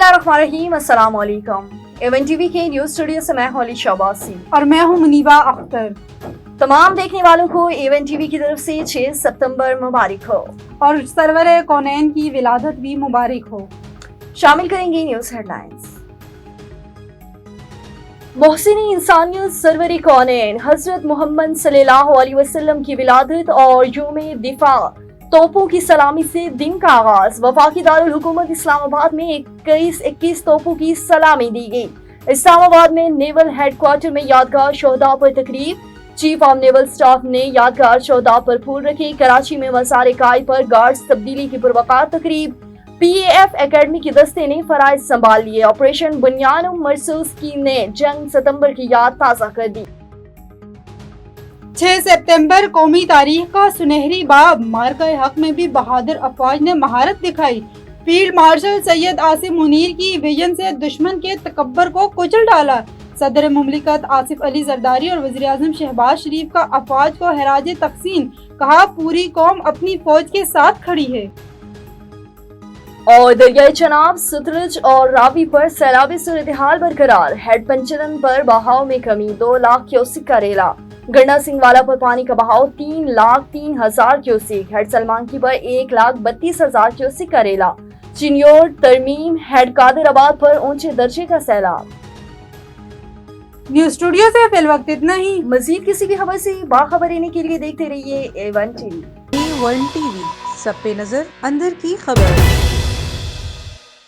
बिस्मिल्लाहिर्रहमानिर्रहीम, अस्सलाम वालेकुम। एवन टीवी के न्यूज स्टूडियो से मैं हौली शाबासी और मैं हूं मुनीबा अख्तर। तमाम देखने वालों को एवन टीवी की तरफ से 6 सितंबर मुबारक हो और सरवर कौनैन की विलादत भी मुबारक हो। शामिल करेंगे न्यूज हेडलाइंस। मोहसिन इंसानियत सरवर कौनैन हजरत मोहम्मद सल्लल्लाहु अलैहि वसल्लम की विलादत और यूम दिफा तोपों की सलामी से दिन का आगाज। वफाकी दारुल हुकूमत इस्लामाबाद में 21 तोपों की सलामी दी गई। इस्लामाबाद में नेवल हेडक्वार्टर में यादगार शोहदा पर तकरीब। चीफ ऑफ नेवल स्टाफ ने यादगार शोहदा पर फूल रखे। कराची में मज़ार कायद पर गार्ड्स तब्दीली की पुरवकार तकरीब। PAF एकेडमी के दस्ते ने फराइज संभाल लिए। ऑपरेशन बुनियान मरसूस की ने जंग सितंबर की याद ताज़ा कर दी। 6 सितंबर कौमी तारीख का सुनहरी बाब। मार्का हक में भी बहादुर अफवाज ने महारत दिखाई। फील्ड मार्शल सैयद आसिम मुनीर की विजन से दुश्मन के तकब्बर को कुचल डाला। सदर मुमलिकत आसिफ अली जरदारी और वज़ीर आज़म शहबाज शरीफ का अफवाज को खराज तहसीन। कहा, पूरी कौम अपनी फौज के साथ खड़ी है। और दरियाई चनाब, सतलुज और रावी पर सैलाबी सूरत हाल बरकरार। हेड पंचरन पर बहाव में कमी। 2 लाख क्यूसिक का रेला। गंडा सिंह वाला पर पानी का बहाव 3,03,000 क्यूसिक। हेड सलमान की पर 1,32,000 क्यूसिक का रेला। चिन्योर तरमीम हेड कादराबाद पर ऊंचे दर्जे का सैलाब। न्यूज स्टूडियो से फिल वक्त इतना ही। मजीद किसी भी खबर से बाखबर रहने के लिए देखते रहिए A1 TV। A1 TV, सब पे नजर, अंदर की खबर।